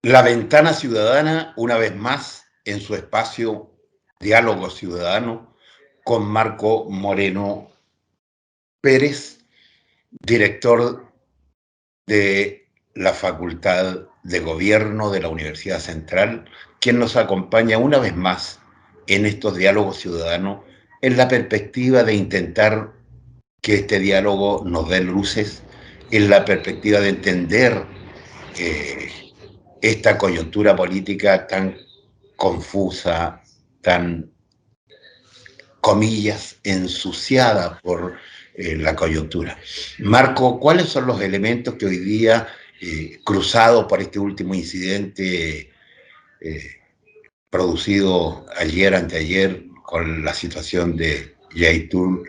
La Ventana Ciudadana, una vez más, en su espacio Diálogo Ciudadano, con Marco Moreno Pérez, director de la Facultad de Gobierno de la Universidad Central, quien nos acompaña una vez más en estos diálogos ciudadanos en la perspectiva de intentar que este diálogo nos dé luces, en la perspectiva de entender eh, esta coyuntura política tan confusa, tan, comillas, ensuciada por la coyuntura. Marco, ¿cuáles son los elementos que hoy día, cruzados por este último incidente eh, producido ayer, anteayer, con la situación de Yaitul,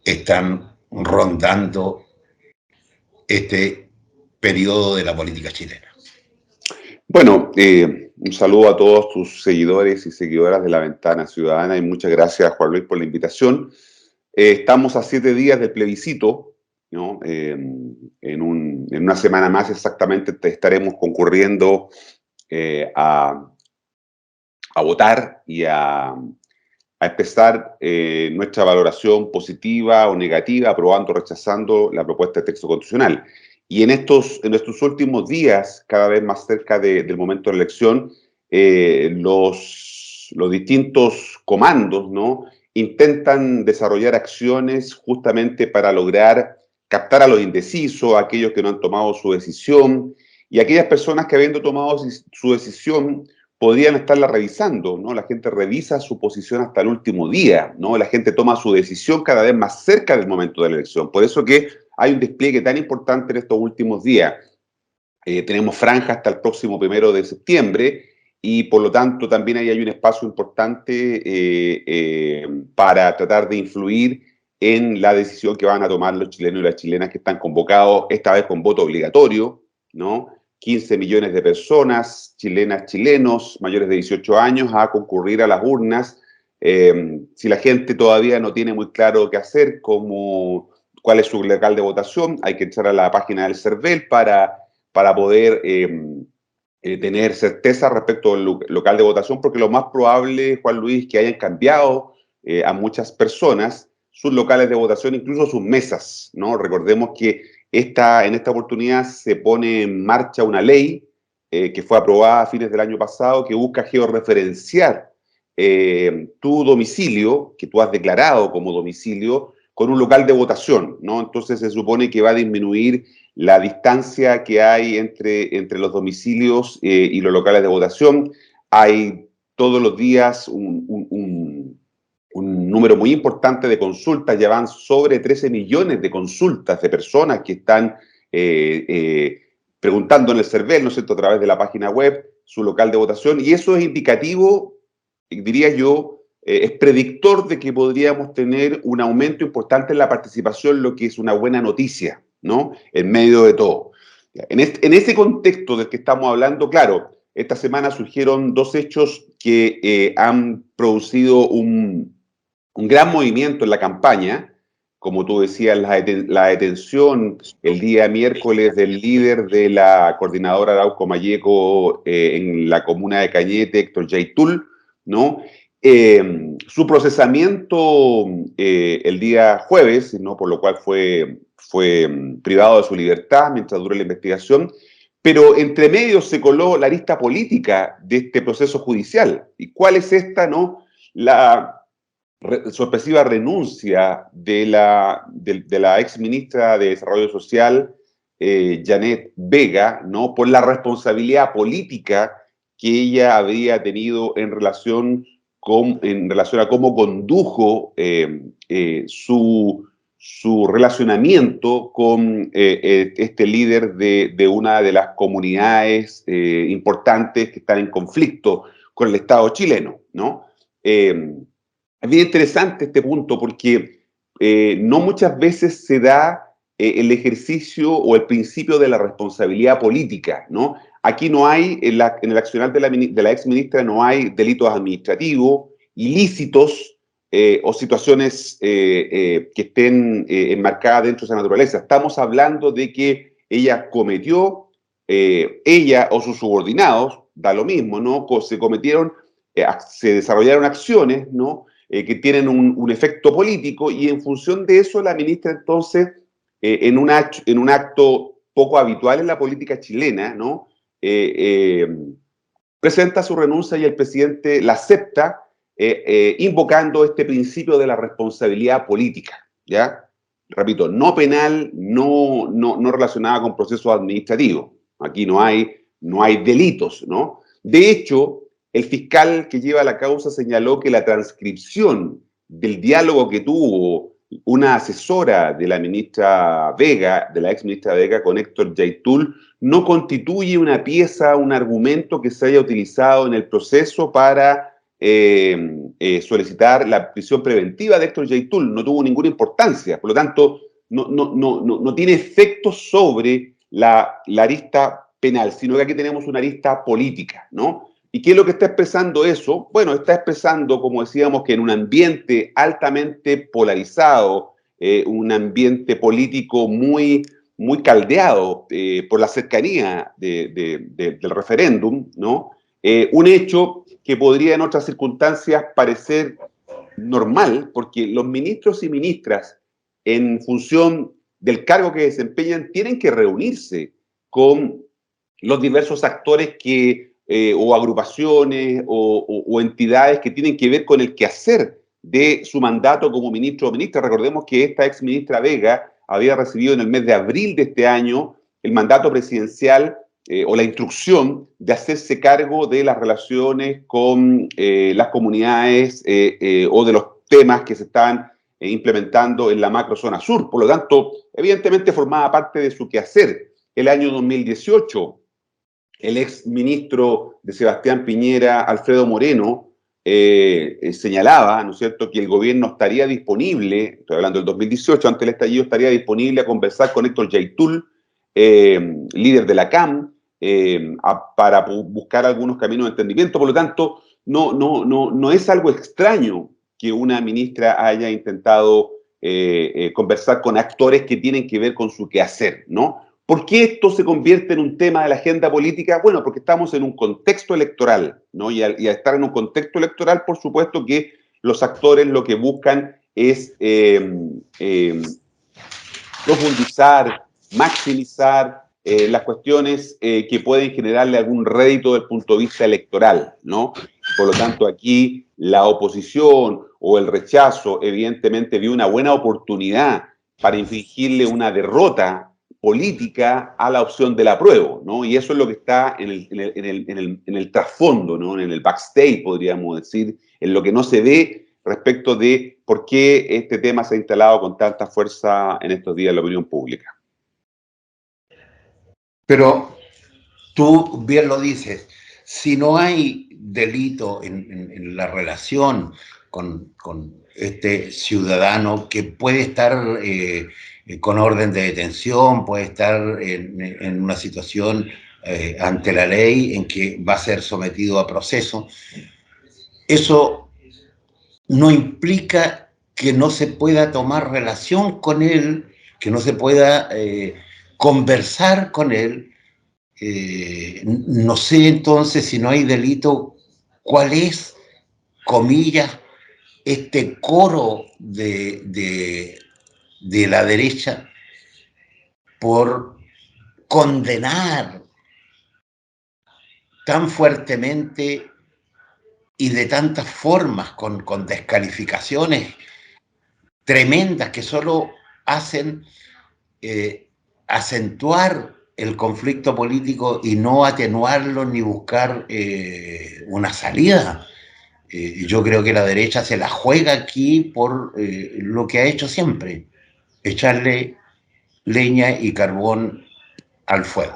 están rondando este periodo de la política chilena? Bueno, un saludo a todos tus seguidores y seguidoras de La Ventana Ciudadana y muchas gracias, Juan Luis, por la invitación. Estamos a 7 días del plebiscito, ¿no? En una semana más exactamente estaremos concurriendo a votar y a expresar nuestra valoración positiva o negativa, aprobando o rechazando la propuesta de texto constitucional. Y en estos últimos días, cada vez más cerca del momento de la elección, los distintos comandos, ¿no?, intentan desarrollar acciones justamente para lograr captar a los indecisos, a aquellos que no han tomado su decisión, y aquellas personas que habiendo tomado su decisión podrían estarla revisando, ¿no? La gente revisa su posición hasta el último día, ¿no? La gente toma su decisión cada vez más cerca del momento de la elección. Por eso que hay un despliegue tan importante en estos últimos días. Tenemos franja hasta el próximo 1 de septiembre y por lo tanto también ahí hay un espacio importante para tratar de influir en la decisión que van a tomar los chilenos y las chilenas que están convocados, esta vez con voto obligatorio, ¿no? 15 millones de personas, chilenas, chilenos, mayores de 18 años, a concurrir a las urnas. Si la gente todavía no tiene muy claro qué hacer, cuál es su local de votación, hay que entrar a la página del CERVEL para poder tener certeza respecto al local de votación, porque lo más probable, Juan Luis, que hayan cambiado a muchas personas sus locales de votación, incluso sus mesas, ¿no? Recordemos que en esta oportunidad se pone en marcha una ley que fue aprobada a fines del año pasado que busca georreferenciar tu domicilio, que tú has declarado como domicilio, con un local de votación, ¿no? Entonces se supone que va a disminuir la distancia que hay entre los domicilios y los locales de votación. Hay todos los días un número muy importante de consultas, ya van sobre 13 millones de consultas de personas que están preguntando en el CERVEL, ¿no es cierto?, a través de la página web, su local de votación, y eso es indicativo, diría yo, es predictor de que podríamos tener un aumento importante en la participación, lo que es una buena noticia, ¿no?, en medio de todo. En ese contexto del que estamos hablando, claro, esta semana surgieron dos hechos que han producido un gran movimiento en la campaña, como tú decías, la detención el día miércoles del líder de la coordinadora Arauco Mayeco en la comuna de Cañete, Héctor Yaitul, ¿no? Su procesamiento el día jueves, ¿no?, por lo cual fue privado de su libertad mientras dure la investigación, pero entre medio se coló la arista política de este proceso judicial. ¿Y cuál es esta, no? La sorpresiva renuncia de la ex ministra de Desarrollo Social, Janet Vega, ¿no?, por la responsabilidad política que ella había tenido en relación a cómo condujo su relacionamiento con este líder de una de las comunidades importantes que están en conflicto con el Estado chileno, ¿no? Es bien interesante este punto porque no muchas veces se da el ejercicio o el principio de la responsabilidad política, ¿no? Aquí no hay, en el accionar de la exministra no hay delitos administrativos, ilícitos o situaciones que estén enmarcadas dentro de esa naturaleza. Estamos hablando de que ella cometió ella o sus subordinados, da lo mismo, ¿no? Se desarrollaron acciones, ¿no? Que tienen un efecto político y en función de eso la ministra entonces, en un acto poco habitual en la política chilena, ¿no? Presenta su renuncia y el presidente la acepta, invocando este principio de la responsabilidad política, ¿ya? Repito, no penal, no relacionada con procesos administrativos. Aquí no hay delitos, ¿no? De hecho, el fiscal que lleva la causa señaló que la transcripción del diálogo que tuvo una asesora de la ministra Vega, de la ex ministra Vega, con Héctor Yaitul, no constituye una pieza, un argumento que se haya utilizado en el proceso para solicitar la prisión preventiva de Héctor Yaitul. No tuvo ninguna importancia, por lo tanto, no tiene efectos sobre la arista penal, sino que aquí tenemos una arista política, ¿no? ¿Y qué es lo que está expresando eso? Bueno, está expresando, como decíamos, que en un ambiente altamente polarizado, un ambiente político muy caldeado por la cercanía del referéndum, ¿no? Un hecho que podría en otras circunstancias parecer normal, porque los ministros y ministras, en función del cargo que desempeñan, tienen que reunirse con los diversos actores o agrupaciones o entidades que tienen que ver con el quehacer de su mandato como ministro o ministra. Recordemos que esta ex ministra Vega había recibido en el mes de abril de este año el mandato presidencial o la instrucción de hacerse cargo de las relaciones con las comunidades o de los temas que se estaban implementando en la macrozona sur. Por lo tanto, evidentemente formaba parte de su quehacer. El año 2018, el ex ministro de Sebastián Piñera, Alfredo Moreno, señalaba, ¿no es cierto?, que el gobierno estaría disponible, estoy hablando del 2018, antes del estallido, estaría disponible a conversar con Héctor Yaitul, líder de la CAM, para buscar algunos caminos de entendimiento. Por lo tanto, no es algo extraño que una ministra haya intentado conversar con actores que tienen que ver con su quehacer, ¿no? ¿Por qué esto se convierte en un tema de la agenda política? Bueno, porque estamos en un contexto electoral, ¿no? Y al estar en un contexto electoral, por supuesto que los actores lo que buscan es profundizar, maximizar las cuestiones que pueden generarle algún rédito desde el punto de vista electoral, ¿no? Por lo tanto, aquí la oposición o el rechazo evidentemente vio una buena oportunidad para infligirle una derrota política a la opción del apruebo, ¿no? Y eso es lo que está en el trasfondo, ¿no? En el backstage, podríamos decir, en lo que no se ve respecto de por qué este tema se ha instalado con tanta fuerza en estos días en la opinión pública. Pero tú bien lo dices, si no hay delito en la relación con este ciudadano que puede estar con orden de detención, puede estar en una situación ante la ley en que va a ser sometido a proceso, eso no implica que no se pueda tomar relación con él, que no se pueda conversar con él. No sé entonces, si no hay delito, cuál es, comillas, este coro de la derecha por condenar tan fuertemente y de tantas formas, con descalificaciones tremendas que solo hacen acentuar el conflicto político y no atenuarlo ni buscar una salida. Yo creo que la derecha se la juega aquí por lo que ha hecho siempre, echarle leña y carbón al fuego.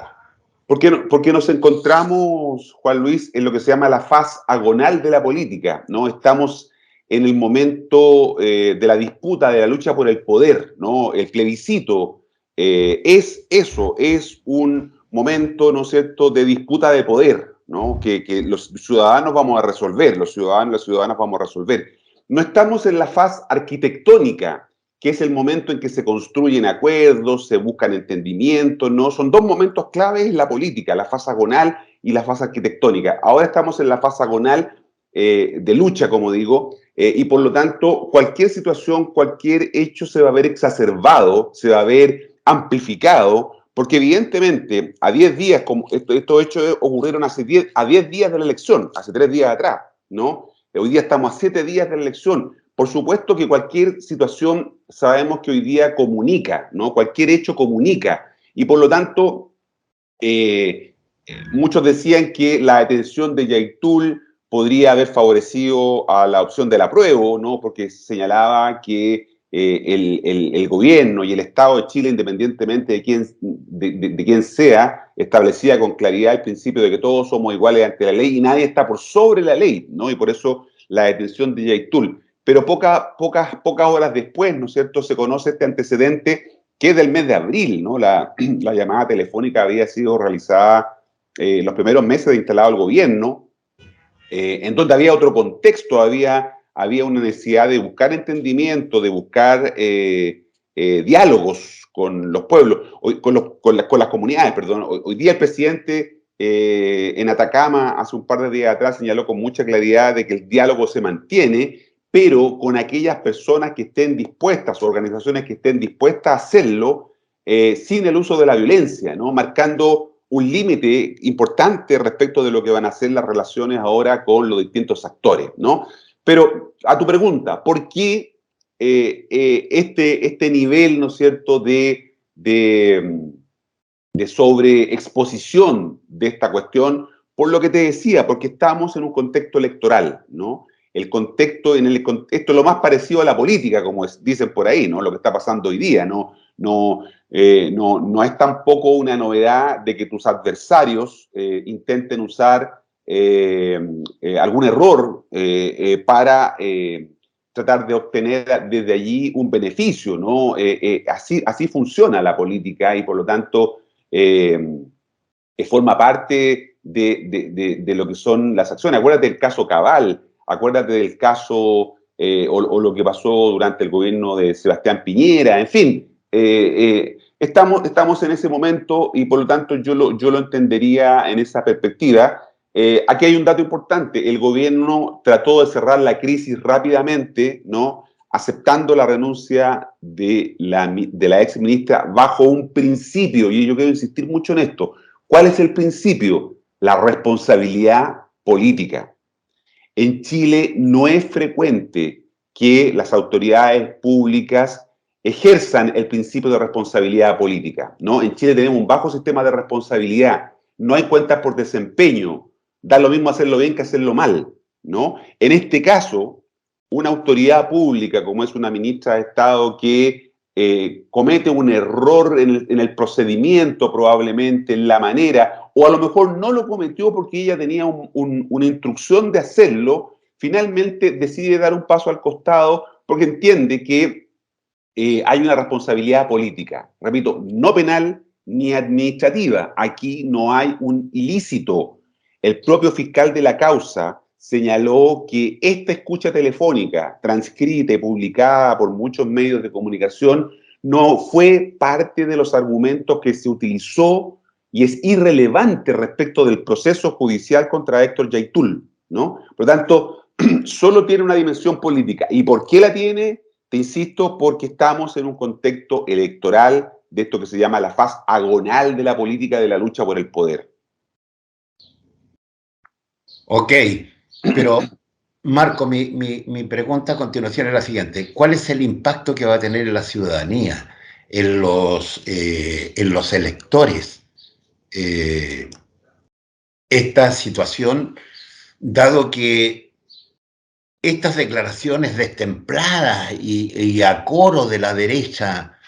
Porque nos encontramos, Juan Luis, en lo que se llama la faz agonal de la política, ¿no? Estamos en el momento de la disputa, de la lucha por el poder, ¿no? El plebiscito es eso, es un momento, ¿no es cierto?, de disputa de poder, ¿no? Que los ciudadanos vamos a resolver, los ciudadanos y las ciudadanas vamos a resolver. No estamos en la faz arquitectónica que es el momento en que se construyen acuerdos, se buscan entendimientos, ¿no? Son dos momentos claves en la política, la fase agonal y la fase arquitectónica. Ahora estamos en la fase agonal de lucha, como digo, y por lo tanto cualquier situación, cualquier hecho se va a ver exacerbado, se va a ver amplificado, porque evidentemente a 10 días, como estos hechos ocurrieron a 10 días de la elección, hace 3 días atrás, ¿no? Hoy día estamos a 7 días de la elección. Por supuesto que cualquier situación sabemos que hoy día comunica, ¿no? Cualquier hecho comunica. Y por lo tanto, muchos decían que la detención de Yaitul podría haber favorecido a la opción del apruebo, ¿no? Porque señalaba que el gobierno y el Estado de Chile, independientemente de quién sea, establecía con claridad el principio de que todos somos iguales ante la ley y nadie está por sobre la ley, ¿no? Y por eso la detención de Yaitul. Pero pocas horas después, ¿no es cierto?, se conoce este antecedente que es del mes de abril, ¿no? La llamada telefónica había sido realizada los primeros meses de instalado el gobierno, en donde había otro contexto, había una necesidad de buscar entendimiento, de buscar diálogos con los pueblos, con las comunidades, perdón. Hoy día el presidente en Atacama, hace un par de días atrás, señaló con mucha claridad de que el diálogo se mantiene, pero con aquellas personas que estén dispuestas, organizaciones que estén dispuestas a hacerlo, sin el uso de la violencia, ¿no? Marcando un límite importante respecto de lo que van a ser las relaciones ahora con los distintos actores, ¿no? Pero a tu pregunta, ¿por qué este nivel, ¿no es cierto?, de sobreexposición de esta cuestión? Por lo que te decía, porque estamos en un contexto electoral, ¿no? El contexto, esto es lo más parecido a la política, como dicen por ahí, ¿no? Lo que está pasando hoy día, ¿no? No es tampoco una novedad de que tus adversarios intenten usar algún error para tratar de obtener desde allí un beneficio, ¿no? Así funciona la política y por lo tanto forma parte de lo que son las acciones. Acuérdate del caso Cabal, acuérdate del caso o lo que pasó durante el gobierno de Sebastián Piñera, en fin. Estamos en ese momento y por lo tanto yo lo entendería en esa perspectiva. Aquí hay un dato importante, el gobierno trató de cerrar la crisis rápidamente, ¿no?, aceptando la renuncia de la ex ministra bajo un principio, y yo quiero insistir mucho en esto. ¿Cuál es el principio? La responsabilidad política. En Chile no es frecuente que las autoridades públicas ejerzan el principio de responsabilidad política, ¿no? En Chile tenemos un bajo sistema de responsabilidad, no hay cuentas por desempeño, da lo mismo hacerlo bien que hacerlo mal, ¿no? En este caso, una autoridad pública, como es una ministra de Estado que comete un error en el procedimiento, probablemente en la manera, o a lo mejor no lo cometió porque ella tenía una instrucción de hacerlo, finalmente decide dar un paso al costado porque entiende que hay una responsabilidad política, repito, no penal ni administrativa. Aquí no hay un ilícito. El propio fiscal de la causa señaló que esta escucha telefónica, transcrita y publicada por muchos medios de comunicación, no fue parte de los argumentos que se utilizó y es irrelevante respecto del proceso judicial contra Héctor Yaitul, ¿no? Por lo tanto, solo tiene una dimensión política. ¿Y por qué la tiene? Te insisto, porque estamos en un contexto electoral de esto que se llama la fase agonal de la política de la lucha por el poder. Ok, pero Marco, mi pregunta a continuación es la siguiente. ¿Cuál es el impacto que va a tener en la ciudadanía, en los electores, esta situación, dado que estas declaraciones destempladas y a coro de la derecha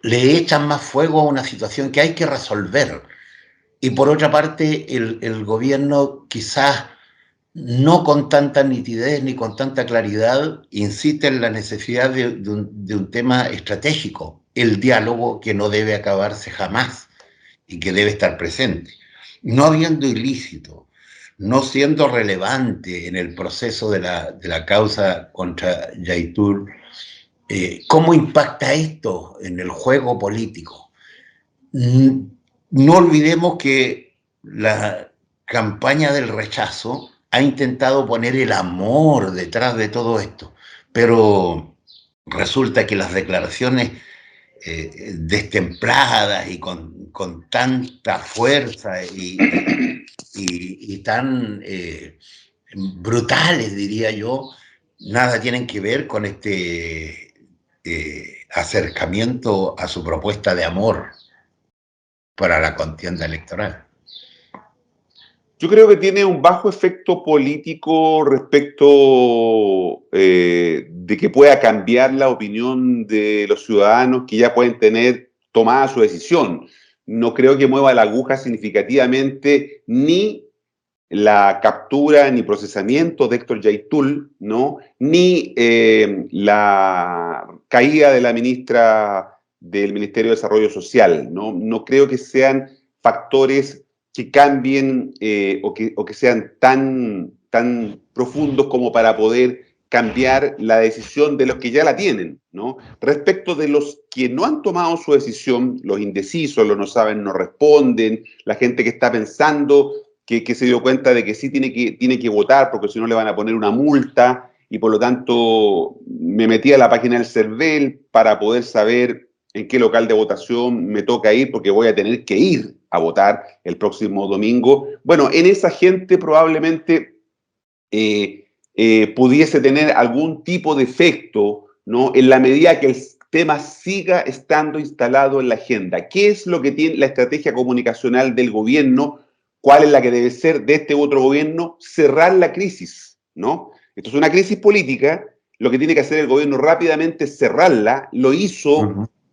le echan más fuego a una situación que hay que resolver? Y por otra parte, el gobierno quizás no con tanta nitidez ni con tanta claridad insiste en la necesidad de un tema estratégico, el diálogo que no debe acabarse jamás y que debe estar presente. No habiendo ilícito, no siendo relevante en el proceso de la causa contra Yaitul, ¿Cómo impacta esto en el juego político? No olvidemos que la campaña del rechazo ha intentado poner el amor detrás de todo esto, pero resulta que las declaraciones destempladas y con tanta fuerza y tan brutales, diría yo, nada tienen que ver con este acercamiento a su propuesta de amor para la contienda electoral. Yo creo que tiene un bajo efecto político respecto de que pueda cambiar la opinión de los ciudadanos que ya pueden tener tomada su decisión. No creo que mueva la aguja significativamente ni la captura ni procesamiento de Héctor Yaitul, ¿no? Ni la caída de la ministra del Ministerio de Desarrollo Social, ¿no? No creo que sean factores que cambien o que sean tan profundos como para poder cambiar la decisión de los que ya la tienen, ¿no? Respecto de los que no han tomado su decisión, los indecisos, los no saben, no responden, la gente que está pensando que se dio cuenta de que sí tiene que votar porque si no le van a poner una multa y por lo tanto me metí a la página del CERVEL para poder saber en qué local de votación me toca ir porque voy a tener que ir a votar el próximo domingo. Bueno, en esa gente probablemente pudiese tener algún tipo de efecto, ¿no? En la medida que el tema siga estando instalado en la agenda. ¿Qué es lo que tiene la estrategia comunicacional del gobierno? ¿Cuál es la que debe ser de este otro gobierno? Cerrar la crisis, ¿no? Esto es una crisis política, lo que tiene que hacer el gobierno rápidamente es cerrarla, lo hizo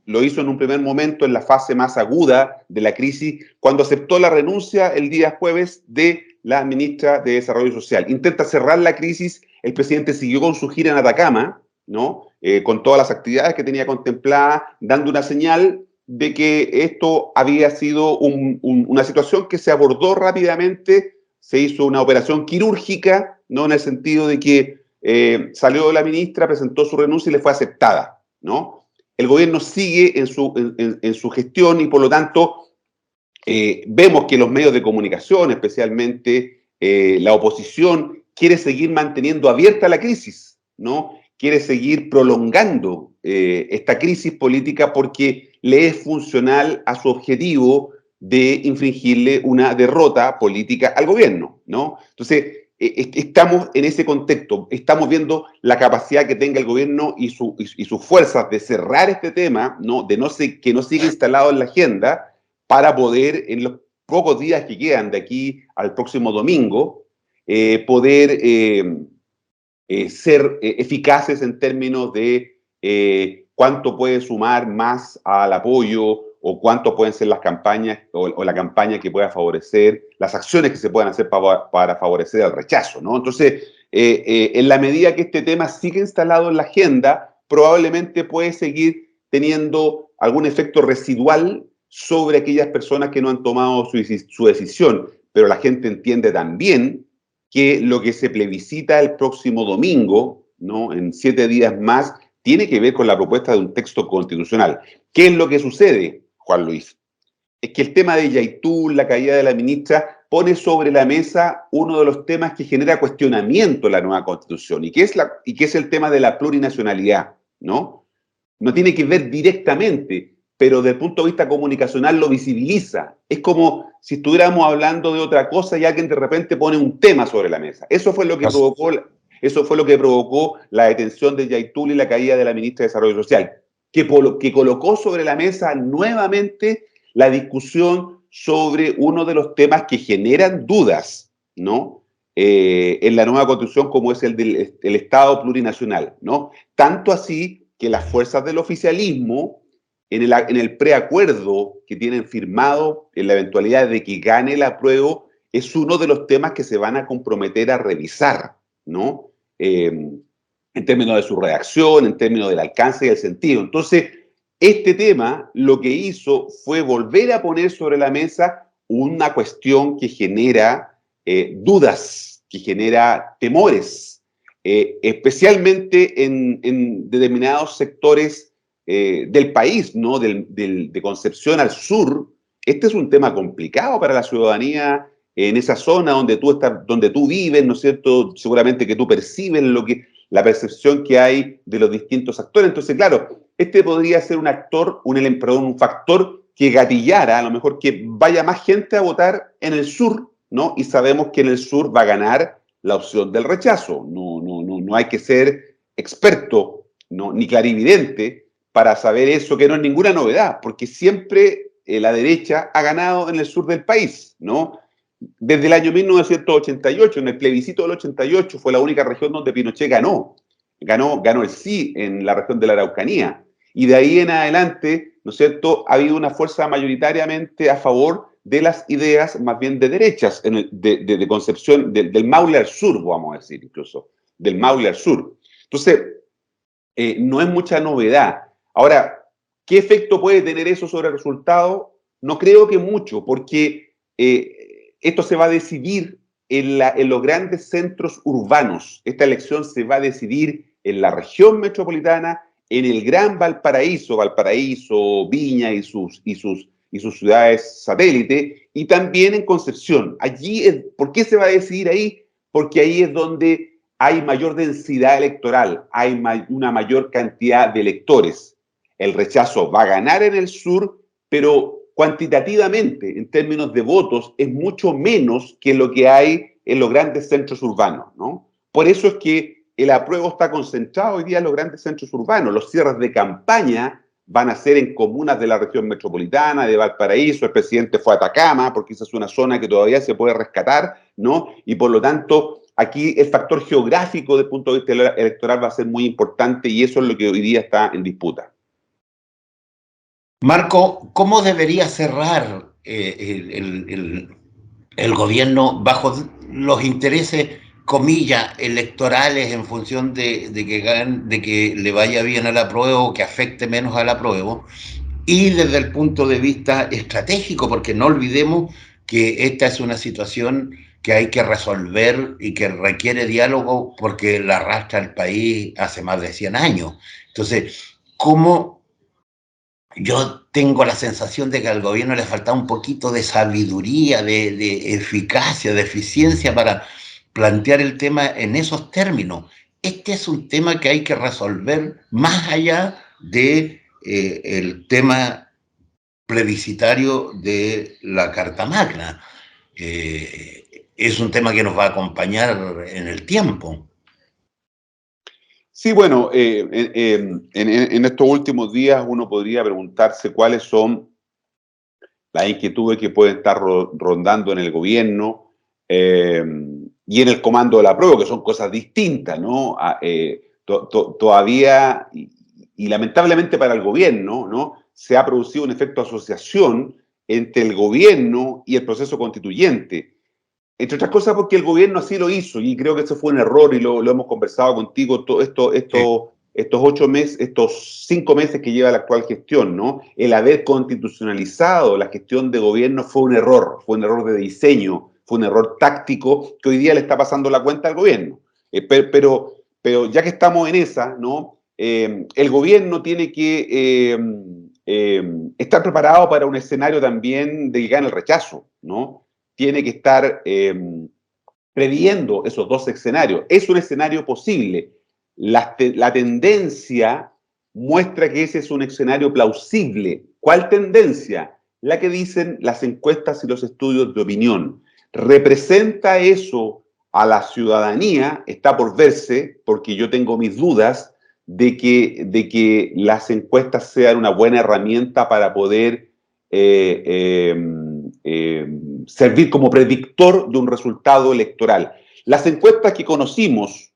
en un primer momento en la fase más aguda de la crisis, cuando aceptó la renuncia el día jueves de la ministra de Desarrollo Social. Intenta cerrar la crisis, el presidente siguió con su gira en Atacama, ¿no? Con todas las actividades que tenía contempladas, dando una señal de que esto había sido una situación que se abordó rápidamente, se hizo una operación quirúrgica, ¿no? En el sentido de que salió la ministra, presentó su renuncia y le fue aceptada, ¿no? El gobierno sigue en su gestión y por lo tanto vemos que los medios de comunicación, especialmente la oposición, quiere seguir manteniendo abierta la crisis, ¿no? Quiere seguir prolongando esta crisis política porque le es funcional a su objetivo de infringirle una derrota política al gobierno, ¿no? Entonces, estamos en ese contexto, estamos viendo la capacidad que tenga el gobierno y sus fuerzas de cerrar este tema, ¿no? Que no siga instalado en la agenda, para poder, en los pocos días que quedan de aquí al próximo domingo, poder ser eficaces en términos de cuánto puede sumar más al apoyo o cuánto pueden ser las campañas o la campaña que pueda favorecer, las acciones que se puedan hacer para favorecer el rechazo, ¿no? Entonces, en la medida que este tema sigue instalado en la agenda, probablemente puede seguir teniendo algún efecto residual sobre aquellas personas que no han tomado su decisión, pero la gente entiende también que lo que se plebiscita el próximo domingo, ¿no? En 7 días más, tiene que ver con la propuesta de un texto constitucional. ¿Qué es lo que sucede, Juan Luis? Es que el tema de Yaitul, la caída de la ministra, pone sobre la mesa uno de los temas que genera cuestionamiento en la nueva constitución, y que es el tema de la plurinacionalidad, ¿no? No tiene que ver directamente, pero desde el punto de vista comunicacional lo visibiliza. Es como si estuviéramos hablando de otra cosa y alguien de repente pone un tema sobre la mesa. Eso fue lo que provocó la detención de Yaitul y la caída de la ministra de Desarrollo Social, que colocó sobre la mesa nuevamente la discusión sobre uno de los temas que generan dudas, ¿no? En la nueva constitución, como es el del Estado plurinacional, ¿no? Tanto así que las fuerzas del oficialismo, en el preacuerdo que tienen firmado, en la eventualidad de que gane el apruebo, es uno de los temas que se van a comprometer a revisar, ¿no? En términos de su redacción, en términos del alcance y el sentido. Entonces, este tema lo que hizo fue volver a poner sobre la mesa una cuestión que genera dudas, que genera temores, especialmente en determinados sectores del país, ¿no? De Concepción al sur. Este es un tema complicado para la ciudadanía en esa zona donde tú estás, donde tú vives, ¿no es cierto? Seguramente que tú percibes la percepción que hay de los distintos actores. Entonces, claro, este podría ser un actor, un factor que gatillara, a lo mejor que vaya más gente a votar en el sur, ¿no? Y sabemos que en el sur va a ganar la opción del rechazo. No hay que ser experto, ¿no? Ni clarividente para saber eso, que no es ninguna novedad, porque siempre la derecha ha ganado en el sur del país, ¿no? Desde el año 1988, en el plebiscito del 88, fue la única región donde Pinochet ganó el sí en la región de la Araucanía. Y de ahí en adelante, ¿no es cierto?, ha habido una fuerza mayoritariamente a favor de las ideas más bien de derechas, de Concepción, del Maule al sur, vamos a decir incluso, del Maule al sur. Entonces, no es mucha novedad. Ahora, ¿qué efecto puede tener eso sobre el resultado? No creo que mucho, porque esto se va a decidir en los grandes centros urbanos. Esta elección se va a decidir en la región metropolitana, en el Gran Valparaíso, Viña y sus ciudades satélite, y también en Concepción. ¿Por qué se va a decidir ahí? Porque ahí es donde hay mayor densidad electoral, hay una mayor cantidad de electores. El rechazo va a ganar en el sur, pero cuantitativamente, en términos de votos, es mucho menos que lo que hay en los grandes centros urbanos, ¿no? Por eso es que el apruebo está concentrado hoy día en los grandes centros urbanos. Los cierres de campaña van a ser en comunas de la región metropolitana, de Valparaíso. El presidente fue a Atacama, porque esa es una zona que todavía se puede rescatar, ¿no? Y por lo tanto, aquí el factor geográfico desde el punto de vista electoral va a ser muy importante, y eso es lo que hoy día está en disputa. Marco, ¿cómo debería cerrar el gobierno bajo los intereses, comillas, electorales en función de que le vaya bien al apruebo o que afecte menos al apruebo? Y desde el punto de vista estratégico, porque no olvidemos que esta es una situación que hay que resolver y que requiere diálogo porque la arrastra el país hace más de 100 años. Entonces, ¿cómo? Yo tengo la sensación de que al gobierno le falta un poquito de sabiduría, de eficacia, de eficiencia para plantear el tema en esos términos. Este es un tema que hay que resolver más allá de el tema plebiscitario de la Carta Magna. Es un tema que nos va a acompañar en el tiempo. Sí, bueno, en estos últimos días uno podría preguntarse cuáles son las inquietudes que pueden estar rondando en el gobierno y en el comando de la prueba, que son cosas distintas, ¿no? Todavía, y lamentablemente para el gobierno, ¿no? Se ha producido un efecto de asociación entre el gobierno y el proceso constituyente. Entre otras cosas porque el gobierno así lo hizo, y creo que eso fue un error, y lo hemos conversado contigo estos 8 meses, estos 5 meses que lleva la actual gestión, ¿no? El haber constitucionalizado la gestión de gobierno fue un error de diseño, fue un error táctico que hoy día le está pasando la cuenta al gobierno. Pero ya que estamos en esa, ¿no? El gobierno tiene que estar preparado para un escenario también de que gane el rechazo, ¿no? Tiene que estar previendo esos dos escenarios. Es un escenario posible. La tendencia muestra que ese es un escenario plausible. ¿Cuál tendencia? La que dicen las encuestas y los estudios de opinión. ¿Representa eso a la ciudadanía? Está por verse, porque yo tengo mis dudas de que las encuestas sean una buena herramienta para poder servir como predictor de un resultado electoral. Las encuestas que conocimos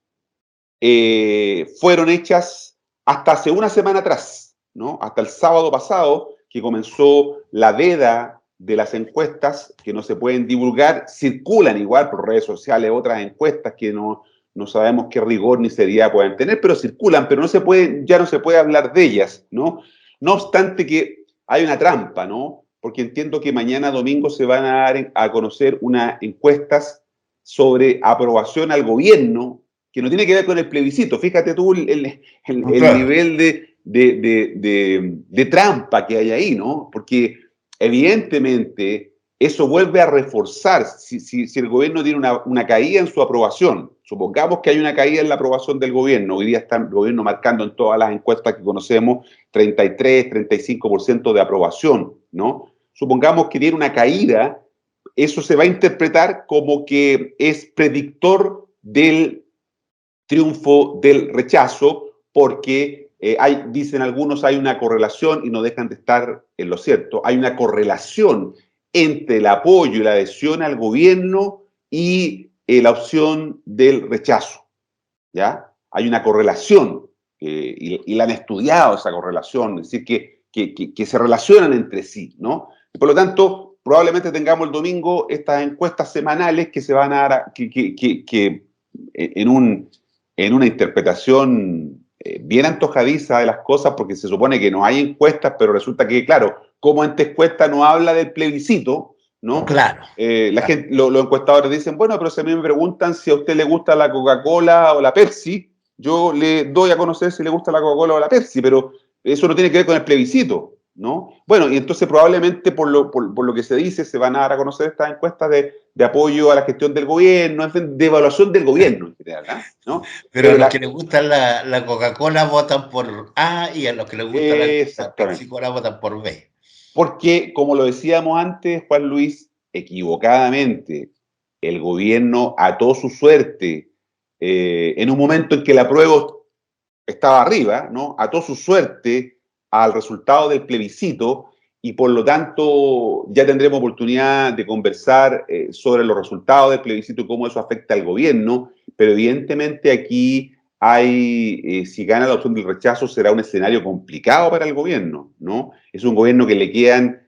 fueron hechas hasta hace una semana atrás, ¿no? Hasta el sábado pasado, que comenzó la veda de las encuestas que no se pueden divulgar. Circulan igual por redes sociales otras encuestas que no sabemos qué rigor ni seriedad pueden tener, pero circulan, pero ya no se puede hablar de ellas, ¿no? No obstante que hay una trampa, ¿no? Porque entiendo que mañana domingo se van a dar a conocer unas encuestas sobre aprobación al gobierno que no tiene que ver con el plebiscito. Fíjate tú el Claro. nivel de trampa que hay ahí, ¿no? Porque evidentemente eso vuelve a reforzar, si el gobierno tiene una caída en su aprobación, supongamos que hay una caída en la aprobación del gobierno, hoy día está el gobierno marcando en todas las encuestas que conocemos 33, 35% de aprobación, ¿no? Supongamos que tiene una caída, eso se va a interpretar como que es predictor del triunfo del rechazo, porque dicen algunos, hay una correlación, y no dejan de estar en lo cierto, hay una correlación entre el apoyo y la adhesión al gobierno y la opción del rechazo, ¿ya? Hay una correlación, y la han estudiado esa correlación, es decir, que se relacionan entre sí, ¿no? Y por lo tanto, probablemente tengamos el domingo estas encuestas semanales que se van a dar, que en una interpretación bien antojadiza de las cosas, porque se supone que no hay encuestas, pero resulta que, claro, como esta encuesta no habla del plebiscito, ¿no? Claro, claro. Los encuestadores dicen, bueno, pero si a mí me preguntan si a usted le gusta la Coca-Cola o la Pepsi, yo le doy a conocer si le gusta la Coca-Cola o la Pepsi, pero eso no tiene que ver con el plebiscito, ¿no? Bueno, y entonces probablemente por lo que se dice se van a dar a conocer estas encuestas de apoyo a la gestión del gobierno, en fin, de evaluación del gobierno en general, ¿no? Pero a Pero los que les gusta la Coca-Cola votan por A y a los que les gusta la exactamente. Pepsi-Cola votan por B. Porque, como lo decíamos antes, Juan Luis, equivocadamente, el gobierno ató su suerte en un momento en que la prueba estaba arriba, ¿no? Ató su suerte al resultado del plebiscito y por lo tanto ya tendremos oportunidad de conversar sobre los resultados del plebiscito y cómo eso afecta al gobierno, pero evidentemente aquí si gana la opción del rechazo será un escenario complicado para el gobierno, ¿no? Es un gobierno que le quedan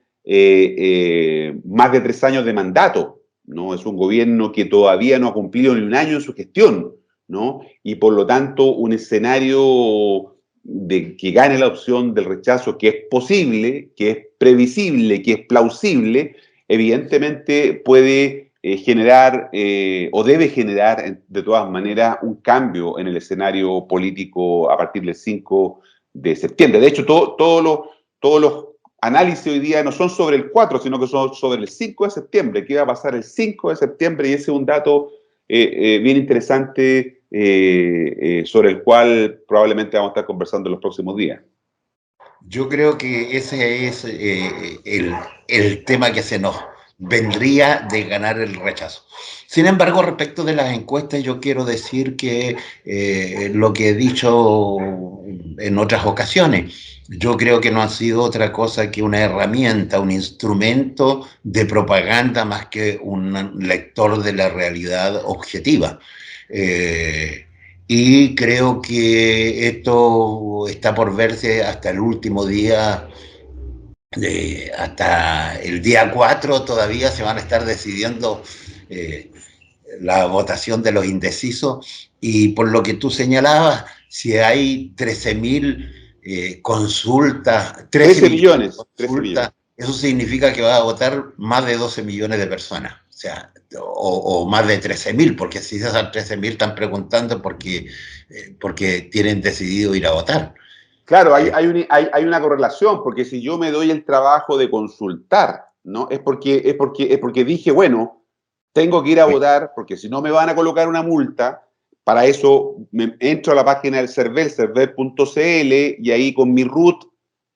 más de 3 años de mandato, ¿no? Es un gobierno que todavía no ha cumplido ni un año en su gestión, ¿no? Y por lo tanto, un escenario de que gane la opción del rechazo, que es posible, que es previsible, que es plausible, evidentemente puede generar o debe generar de todas maneras un cambio en el escenario político a partir del 5 de septiembre. De hecho, todos los análisis hoy día no son sobre el 4, sino que son sobre el 5 de septiembre. ¿Qué va a pasar el 5 de septiembre? Y ese es un dato bien interesante sobre el cual probablemente vamos a estar conversando en los próximos días. Yo creo que ese es el tema que se nos vendría de ganar el rechazo. Sin embargo, respecto de las encuestas, yo quiero decir que lo que he dicho en otras ocasiones, yo creo que no ha sido otra cosa que una herramienta, un instrumento de propaganda más que un lector de la realidad objetiva. Eh, y creo que esto está por verse hasta el último día, hasta el día 4 todavía se van a estar decidiendo eh, la votación de los indecisos y por lo que tú señalabas, si hay 13.000 consultas, 13 13 millones de millones, 13 consultas, millones. eso significa que va a votar más de 12 millones de personas. O sea, o más de 13.000, porque si esas 13.000 están preguntando porque tienen decidido ir a votar. Claro, hay una correlación, porque si yo me doy el trabajo de consultar, ¿no? Es porque dije, bueno, tengo que ir a votar, porque si no me van a colocar una multa. Para eso entro a la página del CERVEL, cervel.cl, y ahí con mi root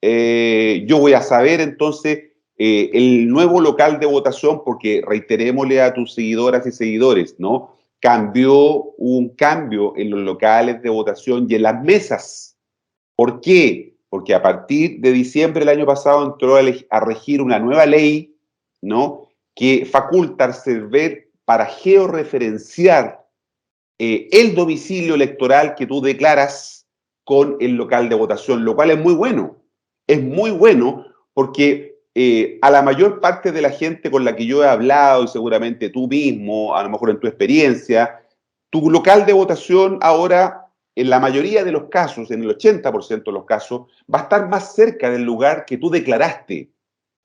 yo voy a saber entonces el nuevo local de votación, porque reiterémosle a tus seguidoras y seguidores, ¿no? Hubo un cambio en los locales de votación y en las mesas. ¿Por qué? Porque a partir de diciembre del año pasado entró a regir una nueva ley, ¿no? Que faculta al CERVEL para georreferenciar el domicilio electoral que tú declaras con el local de votación, lo cual es muy bueno. Es muy bueno porque a la mayor parte de la gente con la que yo he hablado, y seguramente tú mismo, a lo mejor en tu experiencia, tu local de votación ahora, en la mayoría de los casos, en el 80% de los casos, va a estar más cerca del lugar que tú declaraste.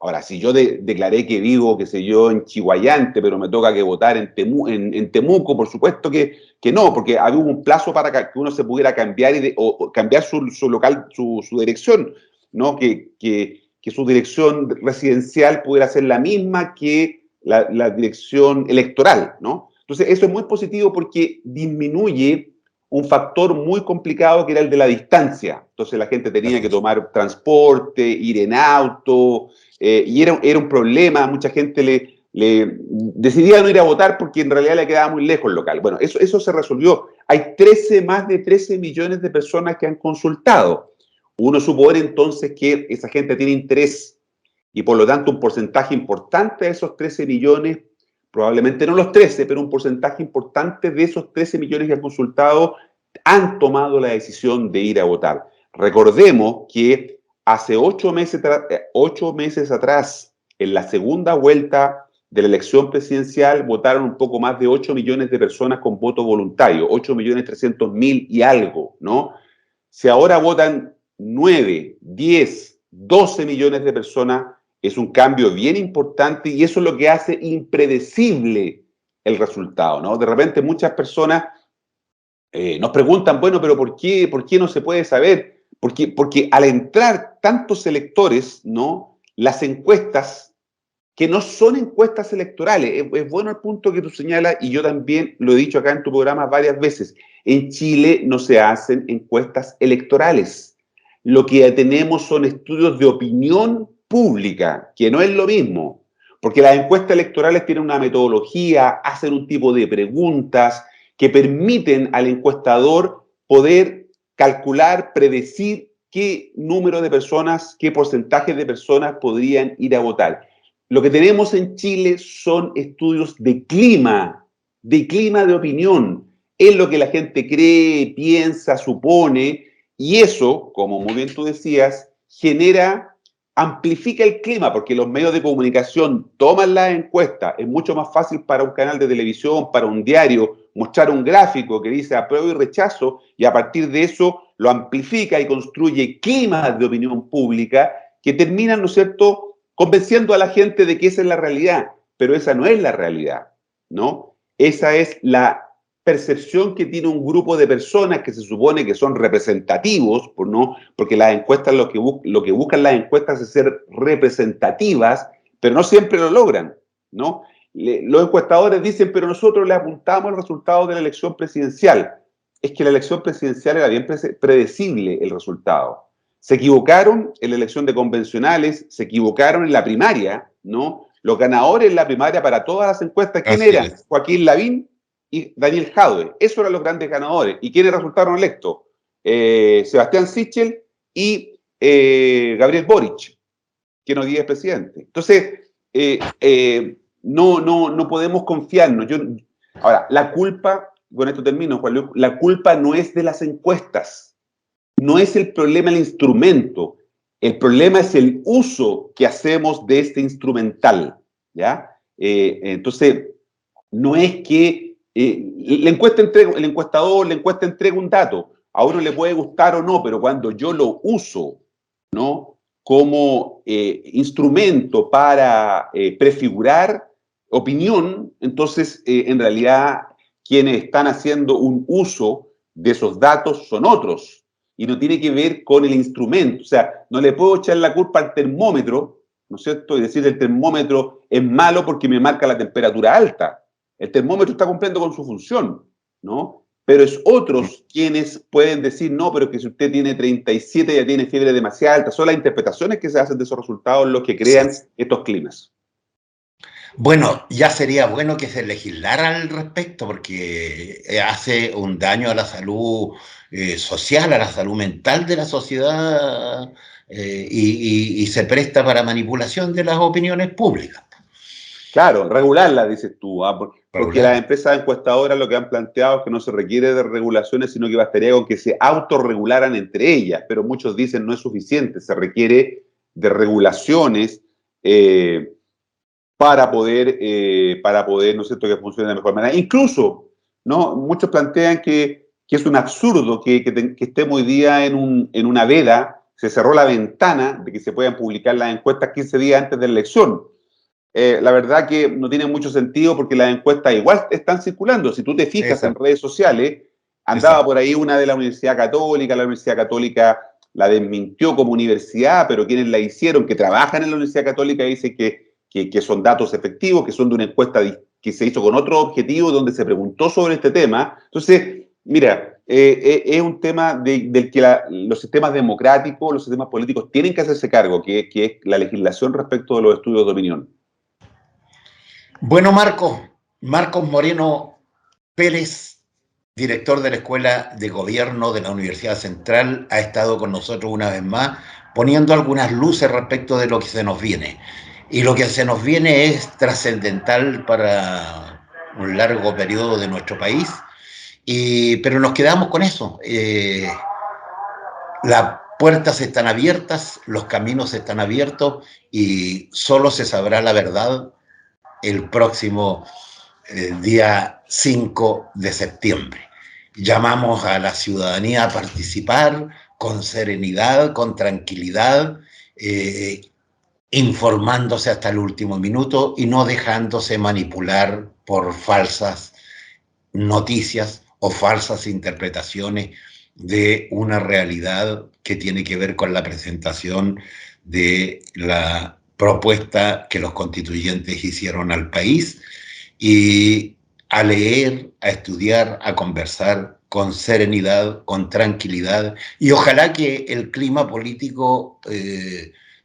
Ahora, si yo declaré que vivo, qué sé yo, en Chihuayante, pero me toca que votar en Temuco, por supuesto que no, porque había un plazo para que uno se pudiera cambiar o cambiar su local, su dirección, ¿no? Que su dirección residencial pudiera ser la misma que la dirección electoral, ¿no? Entonces, eso es muy positivo porque disminuye un factor muy complicado que era el de la distancia. Entonces, la gente tenía que tomar transporte, ir en auto, y era un problema. Mucha gente le decidía no ir a votar porque en realidad le quedaba muy lejos el local. Bueno, eso se resolvió. Hay más de 13 millones de personas que han consultado. Uno supone entonces que esa gente tiene interés y por lo tanto un porcentaje importante de esos 13 millones, probablemente no los 13, pero un porcentaje importante de esos 13 millones que han consultado han tomado la decisión de ir a votar. Recordemos que hace 8 meses atrás, en la segunda vuelta de la elección presidencial, votaron un poco más de 8 millones de personas con voto voluntario, 8.300.000 y algo, ¿no? Si ahora votan 9, 10, 12 millones de personas, es un cambio bien importante y eso es lo que hace impredecible el resultado, ¿no? De repente muchas personas nos preguntan, bueno, pero ¿por qué no se puede saber? Porque al entrar tantos electores, ¿no? Las encuestas, que no son encuestas electorales, es bueno el punto que tú señalas y yo también lo he dicho acá en tu programa varias veces, en Chile no se hacen encuestas electorales. Lo que tenemos son estudios de opinión pública, que no es lo mismo, porque las encuestas electorales tienen una metodología, hacen un tipo de preguntas que permiten al encuestador poder calcular, predecir qué número de personas, qué porcentaje de personas podrían ir a votar. Lo que tenemos en Chile son estudios de clima de opinión. Es lo que la gente cree, piensa, supone, y eso, como muy bien tú decías, amplifica el clima, porque los medios de comunicación toman la encuesta. Es mucho más fácil para un canal de televisión, para un diario, mostrar un gráfico que dice apruebo y rechazo, y a partir de eso lo amplifica y construye climas de opinión pública que terminan, ¿no es cierto?, convenciendo a la gente de que esa es la realidad, pero esa no es la realidad, ¿no? Esa es la percepción que tiene un grupo de personas que se supone que son representativos, ¿no? Porque las encuestas, lo que buscan las encuestas es ser representativas, pero no siempre lo logran, ¿no? Los encuestadores dicen, pero nosotros le apuntamos el resultado de la elección presidencial. Es que la elección presidencial era bien predecible el resultado. Se equivocaron en la elección de convencionales, se equivocaron en la primaria, ¿no? Los ganadores en la primaria para todas las encuestas, ¿quién eran? Joaquín Lavín y Daniel Jadwe. Esos eran los grandes ganadores. ¿Y quiénes resultaron electos? Sebastián Sichel y Gabriel Boric, que no es presidente. Entonces, no podemos confiarnos. Ahora, la culpa, con esto termino, Juan Luis, la culpa no es de las encuestas. No es el problema el instrumento, el problema es el uso que hacemos de este instrumental, ¿ya? Entonces, no es que el encuestador, la encuesta entrega un dato, a uno le puede gustar o no, pero cuando yo lo uso, ¿no?, como instrumento para prefigurar opinión, entonces, en realidad, quienes están haciendo un uso de esos datos son otros, y no tiene que ver con el instrumento. O sea, no le puedo echar la culpa al termómetro, ¿no es cierto?, y decir el termómetro es malo porque me marca la temperatura alta. El termómetro está cumpliendo con su función, ¿no? Pero es otros quienes pueden decir, no, pero que si usted tiene 37 ya tiene fiebre demasiado alta. Son las interpretaciones que se hacen de esos resultados los que crean estos climas. Bueno, ya sería bueno que se legislara al respecto porque hace un daño a la salud social, a la salud mental de la sociedad y se presta para manipulación de las opiniones públicas. Claro, regularla, dices tú, porque las empresas encuestadoras lo que han planteado es que no se requiere de regulaciones, sino que bastaría con que se autorregularan entre ellas, pero muchos dicen no es suficiente, se requiere de regulaciones para poder, ¿no es cierto?, que funcione de mejor manera. Incluso, ¿no?, muchos plantean que es un absurdo que estemos hoy día en una veda se cerró la ventana de que se puedan publicar las encuestas 15 días antes de la elección. La verdad que no tiene mucho sentido porque las encuestas igual están circulando. Si tú te fijas en redes sociales, andaba por ahí una de la Universidad Católica la desmintió como universidad, pero quienes la hicieron, que trabajan en la Universidad Católica, dicen que son datos efectivos, que son de una encuesta que se hizo con otro objetivo, donde se preguntó sobre este tema. Entonces, mira, es un tema del que los sistemas democráticos, los sistemas políticos tienen que hacerse cargo, que es la legislación respecto de los estudios de opinión. Bueno, Marcos Moreno Pérez, director de la Escuela de Gobierno de la Universidad Central, ha estado con nosotros una vez más, poniendo algunas luces respecto de lo que se nos viene. Y lo que se nos viene es trascendental para un largo periodo de nuestro país, pero nos quedamos con eso. Las puertas están abiertas, los caminos están abiertos y solo se sabrá la verdad el próximo día 5 de septiembre. Llamamos a la ciudadanía a participar con serenidad, con tranquilidad, informándose hasta el último minuto y no dejándose manipular por falsas noticias o falsas interpretaciones de una realidad que tiene que ver con la presentación de la propuesta que los constituyentes hicieron al país, y a leer, a estudiar, a conversar con serenidad, con tranquilidad, y ojalá que el clima político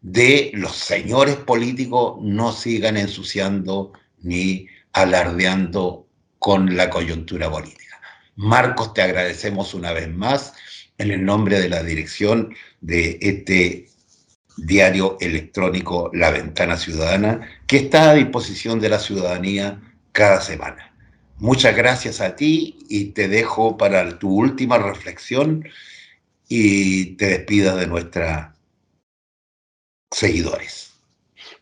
de los señores políticos no sigan ensuciando ni alardeando con la coyuntura política. Marcos, te agradecemos una vez más en el nombre de la dirección de este diario electrónico La Ventana Ciudadana, que está a disposición de la ciudadanía cada semana. Muchas gracias a ti y te dejo para tu última reflexión y te despidas de nuestros seguidores.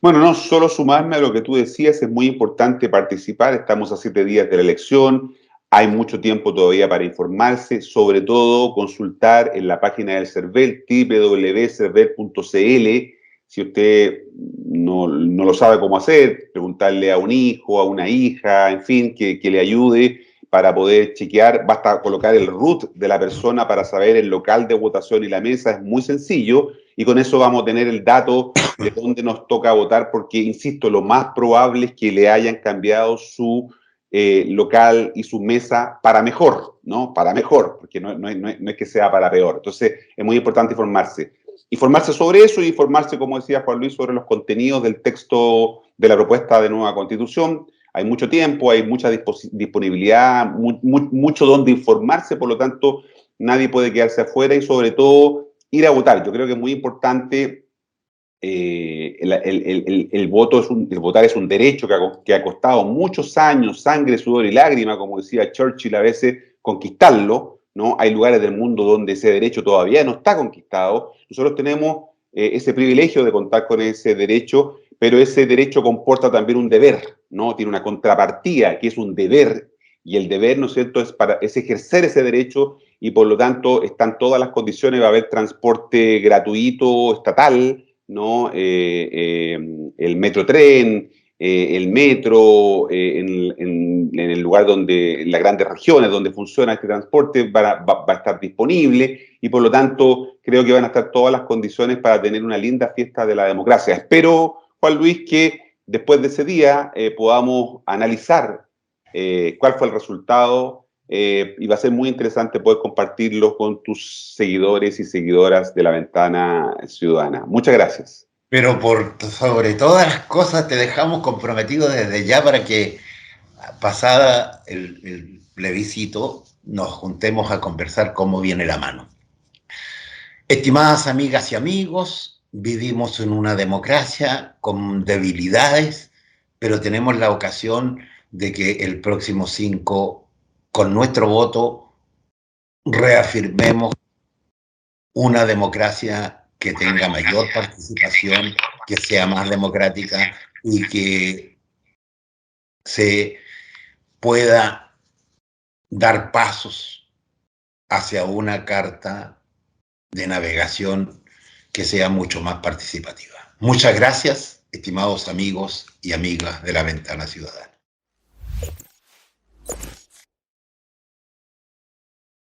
Bueno, no solo sumarme a lo que tú decías, es muy importante participar, estamos a 7 días de la elección, hay mucho tiempo todavía para informarse, sobre todo consultar en la página del CERVEL, www.cervel.cl. Si usted no lo sabe cómo hacer, preguntarle a un hijo, a una hija, en fin, que le ayude para poder chequear. Basta colocar el root de la persona para saber el local de votación y la mesa, es muy sencillo, y con eso vamos a tener el dato de dónde nos toca votar, porque, insisto, lo más probable es que le hayan cambiado su local y su mesa para mejor, ¿no? Para mejor, porque no es que sea para peor. Entonces, es muy importante informarse. Informarse sobre eso y informarse, como decía Juan Luis, sobre los contenidos del texto de la propuesta de nueva Constitución. Hay mucho tiempo, hay mucha disponibilidad, mucho donde informarse, por lo tanto, nadie puede quedarse afuera y, sobre todo, ir a votar. Yo creo que es muy importante. El votar es un derecho que ha costado muchos años, sangre, sudor y lágrima, como decía Churchill, a veces conquistarlo, ¿no? Hay lugares del mundo donde ese derecho todavía no está conquistado. Nosotros tenemos ese privilegio de contar con ese derecho, pero ese derecho comporta también un deber, ¿no? Tiene una contrapartida que es un deber, y el deber, ¿no es cierto?, es ejercer ese derecho, y por lo tanto están todas las condiciones. Va a haber transporte gratuito estatal, ¿no? El metrotren, el metro, en el lugar donde, en las grandes regiones donde funciona este transporte, va a estar disponible, y por lo tanto creo que van a estar todas las condiciones para tener una linda fiesta de la democracia. Espero, Juan Luis, que después de ese día podamos analizar cuál fue el resultado. Y va a ser muy interesante poder compartirlo con tus seguidores y seguidoras de La Ventana Ciudadana. Muchas gracias. Pero sobre todas las cosas te dejamos comprometido desde ya para que, pasada el plebiscito, nos juntemos a conversar cómo viene la mano. Estimadas amigas y amigos, vivimos en una democracia con debilidades, pero tenemos la ocasión de que el próximo 5, con nuestro voto, reafirmemos una democracia que tenga mayor participación, que sea más democrática y que se pueda dar pasos hacia una carta de navegación que sea mucho más participativa. Muchas gracias, estimados amigos y amigas de La Ventana Ciudadana.